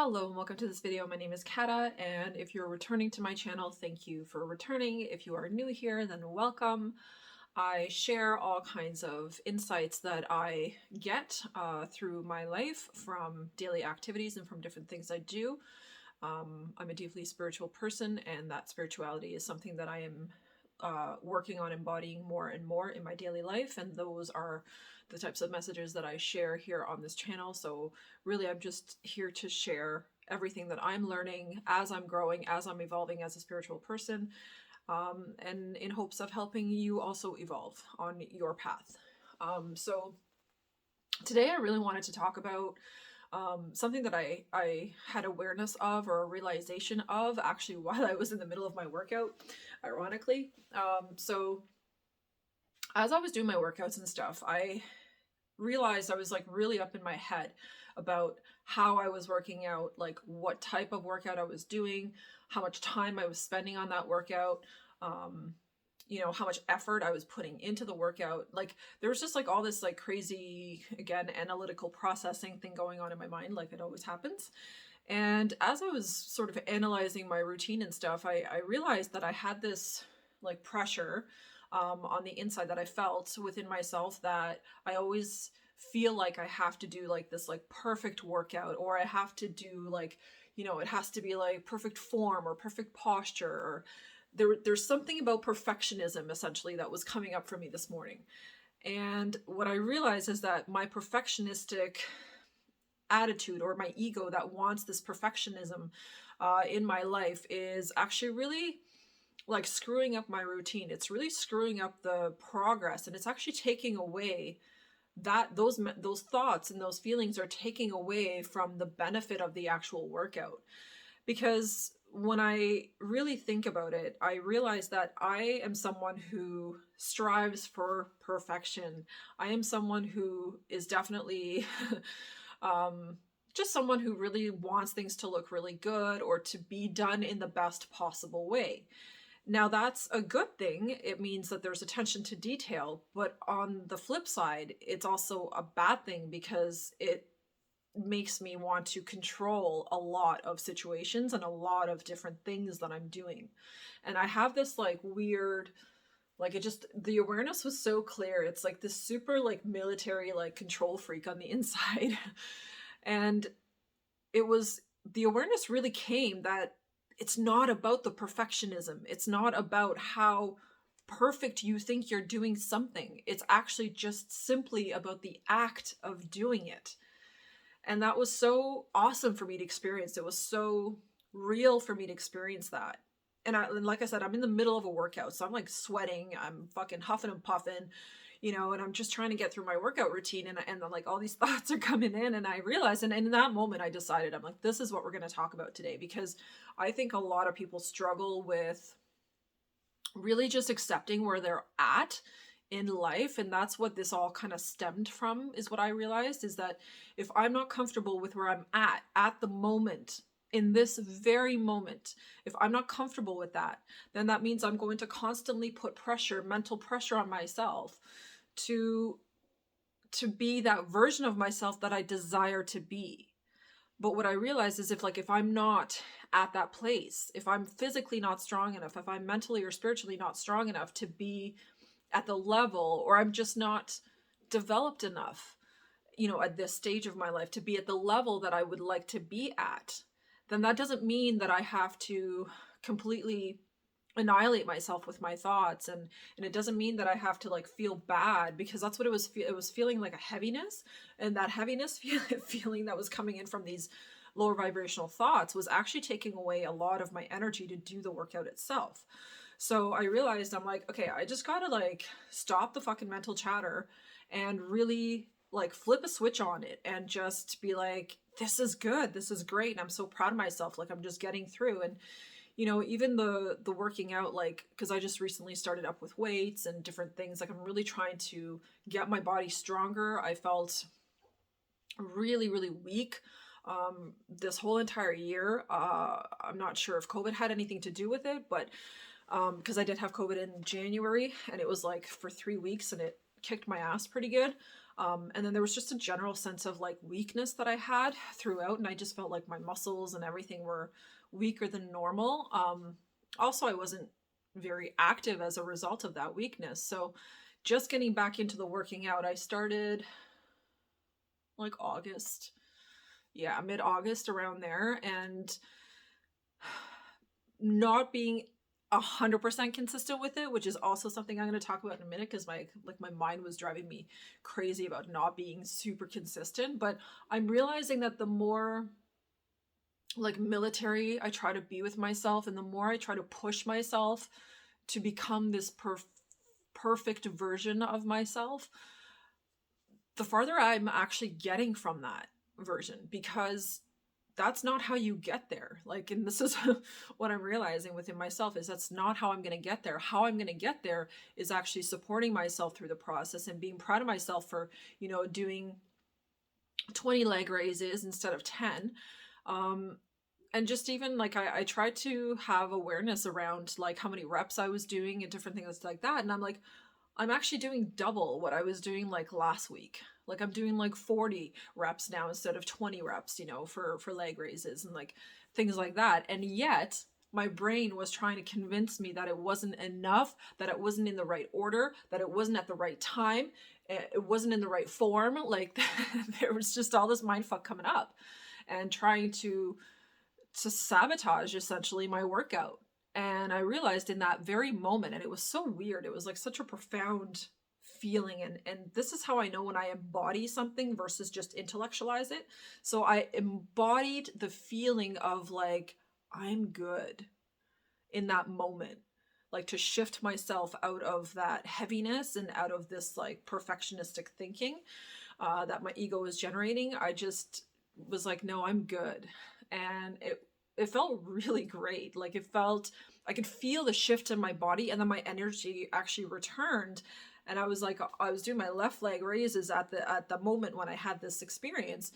Hello and welcome to this video. My name is Kata, and if you're returning to my channel, thank you for returning. If you are new here, then welcome. I share all kinds of insights that I get through my life from daily activities and from different things I do. I'm a deeply spiritual person, and that spirituality is something that I am working on embodying more and more in my daily life, and those are the types of messages that I share here on this channel. So really, I'm just here to share everything that I'm learning as I'm growing, as I'm evolving as a spiritual person, and in hopes of helping you also evolve on your path. So today I really wanted to talk about something that I had awareness of, or a realization of, actually while I was in the middle of my workout, ironically. So as I was doing my workouts and stuff, I realized I was like really up in my head about how I was working out, like what type of workout I was doing, how much time I was spending on that workout, how much effort I was putting into the workout. Like there was just like all this like crazy, again, analytical processing thing going on in my mind, like it always happens. And as I was sort of analyzing my routine and stuff, I realized that I had this like pressure on the inside that I felt within myself, that I always feel like I have to do like this like perfect workout, or I have to do like, it has to be like perfect form or perfect posture, or there's something about perfectionism essentially that was coming up for me this morning. And what I realized is that my perfectionistic attitude, or my ego that wants this perfectionism in my life, is actually really like screwing up my routine. It's really screwing up the progress, and it's actually taking away that those thoughts and those feelings are taking away from the benefit of the actual workout. Because when I really think about it, I realize that I am someone who strives for perfection. I am someone who is definitely just someone who really wants things to look really good, or to be done in the best possible way. Now, that's a good thing. It means that there's attention to detail, but on the flip side, it's also a bad thing, because it makes me want to control a lot of situations and a lot of different things that I'm doing. And I have this like weird, like the awareness was so clear. It's like this super like military, like control freak on the inside. And the awareness really came that it's not about the perfectionism. It's not about how perfect you think you're doing something. It's actually just simply about the act of doing it. And that was so awesome for me to experience. It was so real for me to experience that. And like I said, I'm in the middle of a workout, so I'm like sweating, I'm fucking huffing and puffing, and I'm just trying to get through my workout routine, and like all these thoughts are coming in, and I realized, and in that moment I decided, I'm like, this is what we're going to talk about today, because I think a lot of people struggle with really just accepting where they're at in life. And that's what this all kind of stemmed from, is what I realized, is that if I'm not comfortable with where I'm at the moment, in this very moment, if I'm not comfortable with that, then that means I'm going to constantly put pressure, mental pressure, on myself to be that version of myself that I desire to be. But what I realized is, if I'm not at that place, if I'm physically not strong enough, if I'm mentally or spiritually not strong enough to be at the level, or I'm just not developed enough, at this stage of my life to be at the level that I would like to be at, then that doesn't mean that I have to completely annihilate myself with my thoughts, and it doesn't mean that I have to like feel bad, because that's what it was. It was feeling like a heaviness, and that heaviness feeling that was coming in from these lower vibrational thoughts was actually taking away a lot of my energy to do the workout itself. So I realized, I'm like, okay, I just gotta like stop the fucking mental chatter and really like flip a switch on it, and just be like, this is good, this is great, and I'm so proud of myself, like I'm just getting through. And even the working out, like, because I just recently started up with weights and different things, like I'm really trying to get my body stronger. I felt really, really weak this whole entire year. I'm not sure if COVID had anything to do with it, but because I did have COVID in January, and it was like for 3 weeks, and it kicked my ass pretty good. And then there was just a general sense of like weakness that I had throughout. And I just felt like my muscles and everything were weaker than normal. Also, I wasn't very active as a result of that weakness. So just getting back into the working out, I started like August. Yeah, mid-August around there. And not being 100% consistent with it, which is also something I'm going to talk about in a minute, because my mind was driving me crazy about not being super consistent. But I'm realizing that the more like military I try to be with myself, and the more I try to push myself to become this perfect version of myself, the farther I'm actually getting from that version, because that's not how you get there. Like, and this is what I'm realizing within myself, is that's not how I'm going to get there. How I'm going to get there is actually supporting myself through the process and being proud of myself for, doing 20 leg raises instead of 10. And just even like, I tried to have awareness around like how many reps I was doing and different things like that. And I'm like, I'm actually doing double what I was doing like last week. Like I'm doing like 40 reps now instead of 20 reps, for leg raises and like things like that. And yet my brain was trying to convince me that it wasn't enough, that it wasn't in the right order, that it wasn't at the right time, it wasn't in the right form. Like there was just all this mind fuck coming up and trying to sabotage essentially my workout. And I realized in that very moment, and it was so weird, it was like such a profound feeling. And this is how I know when I embody something versus just intellectualize it. So I embodied the feeling of like, I'm good in that moment, like to shift myself out of that heaviness and out of this like perfectionistic thinking that my ego was generating. I just was like, no, I'm good. And it felt really great. Like I could feel the shift in my body, and then my energy actually returned. And I was like, I was doing my left leg raises at the moment when I had this experience.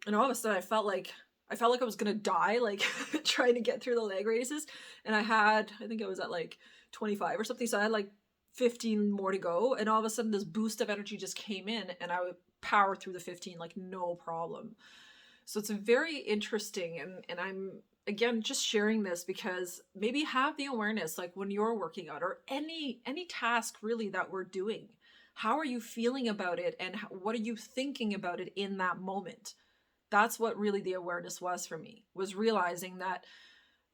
And all of a sudden I felt like I was gonna die, like trying to get through the leg raises. And I think I was at like 25 or something. So I had like 15 more to go. And all of a sudden this boost of energy just came in, and I would power through the 15 like no problem. So it's very interesting. And I'm, again, just sharing this because maybe have the awareness, like when you're working out or any task really that we're doing, how are you feeling about it, and what are you thinking about it in that moment? That's what really the awareness was for me, was realizing that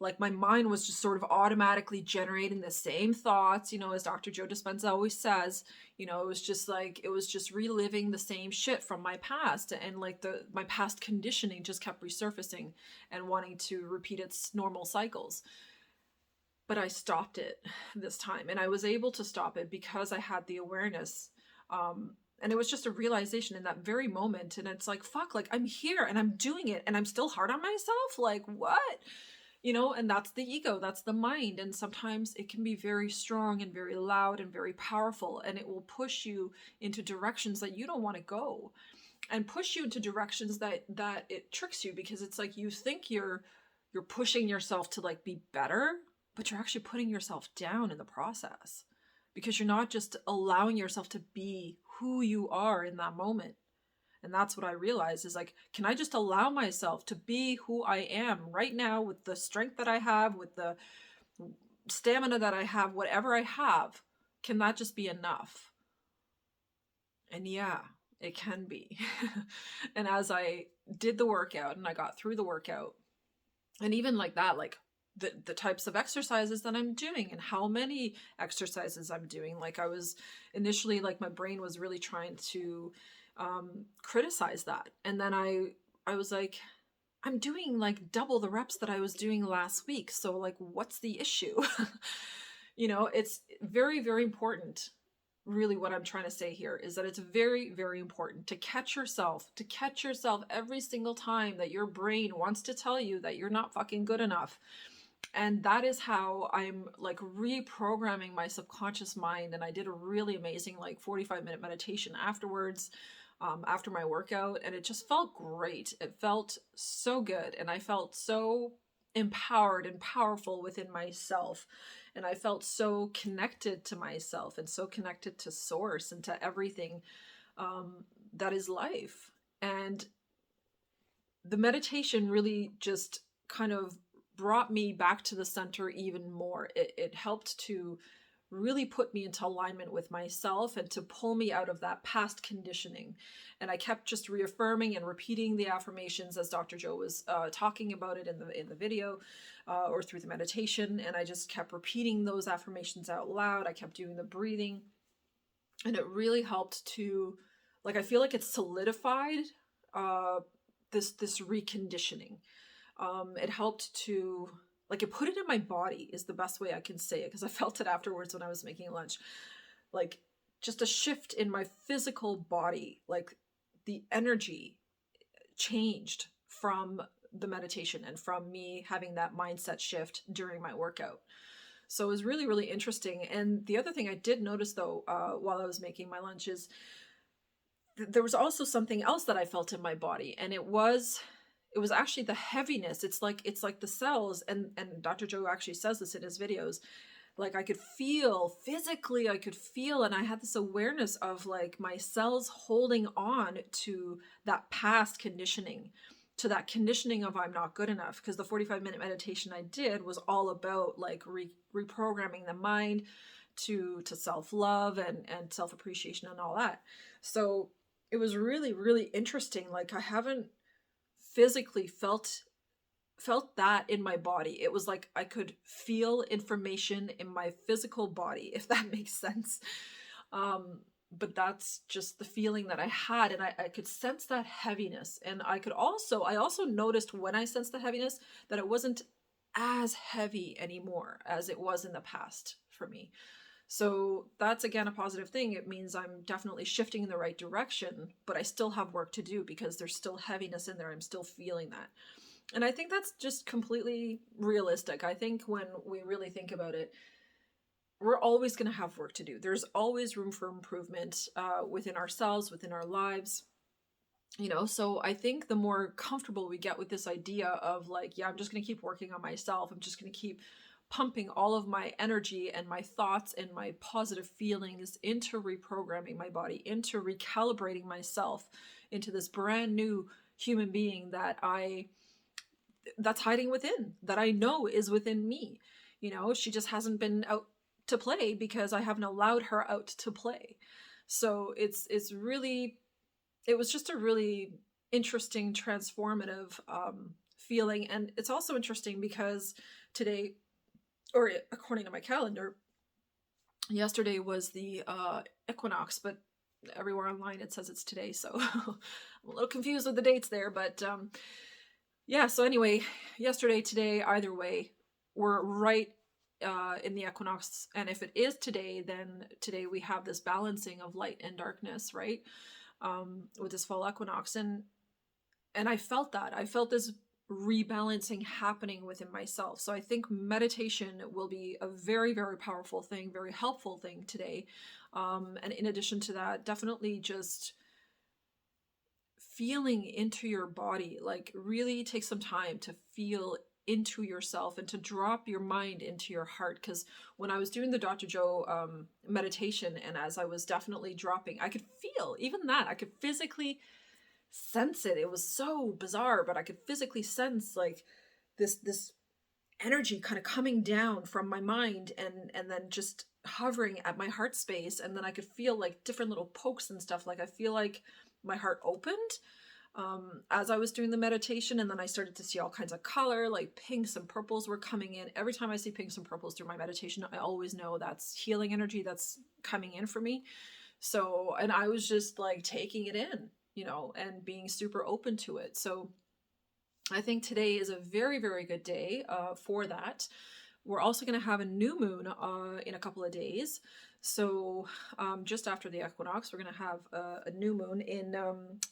like my mind was just sort of automatically generating the same thoughts, as Dr. Joe Dispenza always says. It was just reliving the same shit from my past, and like my past conditioning just kept resurfacing and wanting to repeat its normal cycles. But I stopped it this time, and I was able to stop it because I had the awareness. And it was just a realization in that very moment. And it's like, fuck, like I'm here and I'm doing it and I'm still hard on myself. Like, what? And that's the ego, that's the mind. And sometimes it can be very strong and very loud and very powerful, and it will push you into directions that you don't want to go, and push you into directions that it tricks you, because it's like you think you're pushing yourself to like be better, but you're actually putting yourself down in the process, because you're not just allowing yourself to be who you are in that moment. And that's what I realized, is like, can I just allow myself to be who I am right now, with the strength that I have, with the stamina that I have, whatever I have, can that just be enough? And yeah, it can be. And as I did the workout and I got through the workout, and even like that, like the types of exercises that I'm doing and how many exercises I'm doing, like I was initially, like my brain was really trying to criticize that. And then I was like, I'm doing like double the reps that I was doing last week. So like, what's the issue? It's very, very important. Really, what I'm trying to say here is that it's very, very important to catch yourself every single time that your brain wants to tell you that you're not fucking good enough. And that is how I'm like reprogramming my subconscious mind. And I did a really amazing like 45-minute meditation afterwards, after my workout, and it just felt great. It felt so good, and I felt so empowered and powerful within myself, and I felt so connected to myself and so connected to source and to everything that is life. And the meditation really just kind of brought me back to the center even more. It helped to really put me into alignment with myself and to pull me out of that past conditioning. And I kept just reaffirming and repeating the affirmations as Dr. Joe was talking about it in the video or through the meditation. And I just kept repeating those affirmations out loud. I kept doing the breathing, and it really helped to, like, I feel like it solidified this reconditioning. It helped to, like, it put it in my body is the best way I can say it, because I felt it afterwards when I was making lunch. Like, just a shift in my physical body, like the energy changed from the meditation and from me having that mindset shift during my workout. So it was really, really interesting. And the other thing I did notice, though, while I was making my lunch is there was also something else that I felt in my body, and it was actually the heaviness. It's like the cells, and Dr. Joe actually says this in his videos. Like, I could feel physically, and I had this awareness of like my cells holding on to that past conditioning, to that conditioning of I'm not good enough. Because the 45-minute meditation I did was all about like reprogramming the mind to self-love and self-appreciation and all that. So it was really, really interesting. Like, I haven't physically felt that in my body. It was like I could feel information in my physical body, if that makes sense. But that's just the feeling that I had, and I could sense that heaviness. And I also noticed when I sensed the heaviness that it wasn't as heavy anymore as it was in the past for me. So that's, again, a positive thing. It means I'm definitely shifting in the right direction, but I still have work to do because there's still heaviness in there. I'm still feeling that. And I think that's just completely realistic. I think when we really think about it, we're always going to have work to do. There's always room for improvement within ourselves, within our lives. So I think the more comfortable we get with this idea of like, yeah, I'm just going to keep working on myself. I'm just going to keep pumping all of my energy and my thoughts and my positive feelings into reprogramming my body, into recalibrating myself into this brand new human being that's hiding within, that I know is within me. She just hasn't been out to play because I haven't allowed her out to play. So it was just a really interesting, transformative feeling. And it's also interesting because today, or according to my calendar, yesterday was the equinox, but everywhere online it says it's today, so I'm a little confused with the dates there. But yeah, so anyway, yesterday, today, either way, we're right in the equinox. And if it is today, then today we have this balancing of light and darkness, right? With this fall equinox. And I felt that. I felt this rebalancing happening within myself. So I think meditation will be a very, very powerful thing, very helpful thing today. And in addition to that, definitely just feeling into your body, like really take some time to feel into yourself and to drop your mind into your heart. Because when I was doing the Dr. Joe meditation, and as I was definitely dropping, I could feel even that. I could physically sense it. It was so bizarre, but I could physically sense like this energy kind of coming down from my mind and then just hovering at my heart space. And then I could feel like different little pokes and stuff. Like I feel like my heart opened as I was doing the meditation, and then I started to see all kinds of color, like pinks and purples were coming in. Every time I see pinks and purples through my meditation, I always know that's healing energy that's coming in for me. So, and I was just like taking it in, and being super open to it. So I think today is a very, very good day for that. We're also going to have a new moon in a couple of days. So just after the equinox, we're going to have a new moon in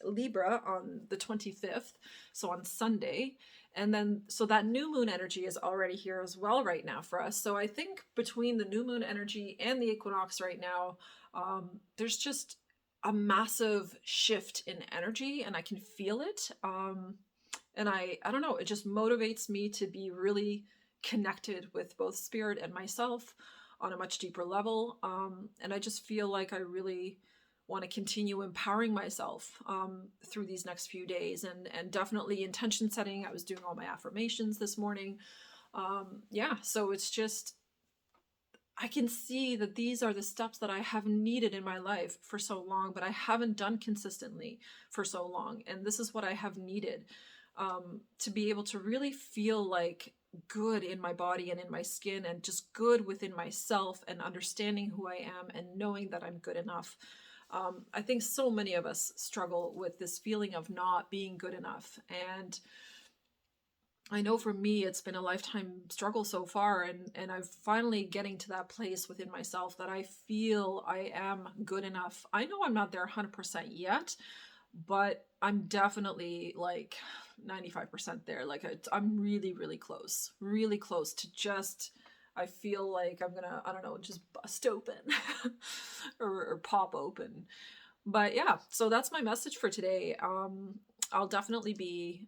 Libra on the 25th, so on Sunday. And then, so that new moon energy is already here as well right now for us. So I think between the new moon energy and the equinox right now, there's just a massive shift in energy, and I can feel it. And I don't know, it just motivates me to be really connected with both spirit and myself on a much deeper level. And I just feel like I really want to continue empowering myself through these next few days, and definitely intention setting. I was doing all my affirmations this morning. Yeah, so it's just, I can see that these are the steps that I have needed in my life for so long, but I haven't done consistently for so long. And this is what I have needed to be able to really feel like good in my body and in my skin, and just good within myself, and understanding who I am and knowing that I'm good enough. I think so many of us struggle with this feeling of not being good enough. And I know for me, it's been a lifetime struggle so far, and I'm finally getting to that place within myself that I feel I am good enough. I know I'm not there 100% yet, but I'm definitely like 95% there. Like I'm really, really close to just, I feel like I'm gonna, I don't know, just bust open or pop open. But yeah, so that's my message for today. I'll definitely be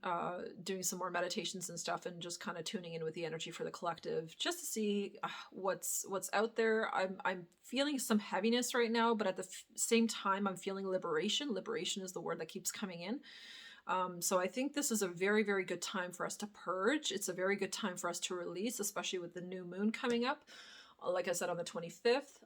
doing some more meditations and stuff, and just kind of tuning in with the energy for the collective, just to see what's out there. I'm feeling some heaviness right now, but at the same time, I'm feeling liberation. Liberation is the word that keeps coming in. So I think this is a very, very good time for us to purge. It's a very good time for us to release, especially with the new moon coming up, like I said, on the 25th.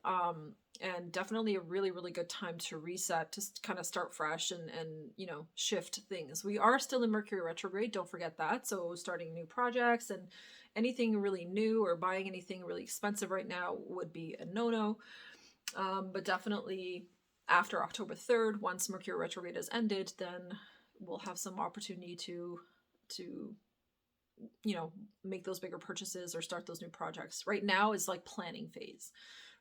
And definitely a really, really good time to reset, to kind of start fresh, and you know, shift things. We are still in Mercury retrograde, don't forget that. So starting new projects and anything really new, or buying anything really expensive right now would be a no-no. But definitely after October 3rd, once Mercury retrograde has ended, then we'll have some opportunity to you know, make those bigger purchases or start those new projects. Right now is like planning phase,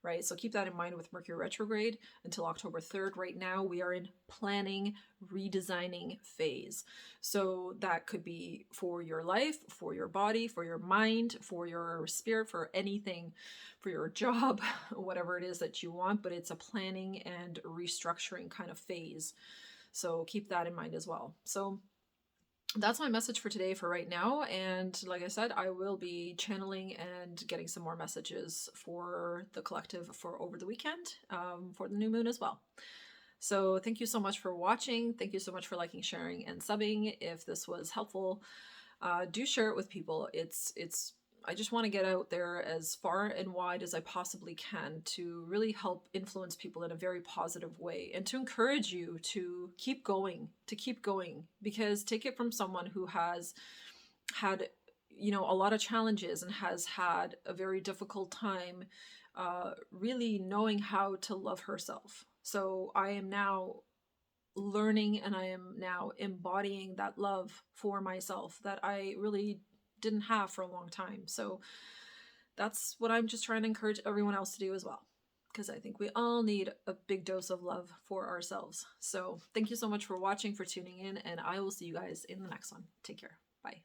right? So keep that in mind with Mercury retrograde until October 3rd. Right now we are in planning, redesigning phase. So that could be for your life, for your body, for your mind, for your spirit, for anything, for your job, whatever it is that you want, but it's a planning and restructuring kind of phase. So keep that in mind as well. So that's my message for today, for right now. And like I said, I will be channeling and getting some more messages for the collective for over the weekend, for the new moon as well. So thank you so much for watching. Thank you so much for liking, sharing, and subbing. If this was helpful, do share it with people. I just want to get out there as far and wide as I possibly can to really help influence people in a very positive way, and to encourage you to keep going, because take it from someone who has had, you know, a lot of challenges, and has had a very difficult time really knowing how to love herself. So I am now learning, and I am now embodying that love for myself that I really didn't have for a long time. So that's what I'm just trying to encourage everyone else to do as well, because I think we all need a big dose of love for ourselves. So thank you so much for watching, for tuning in, and I will see you guys in the next one. Take care. Bye.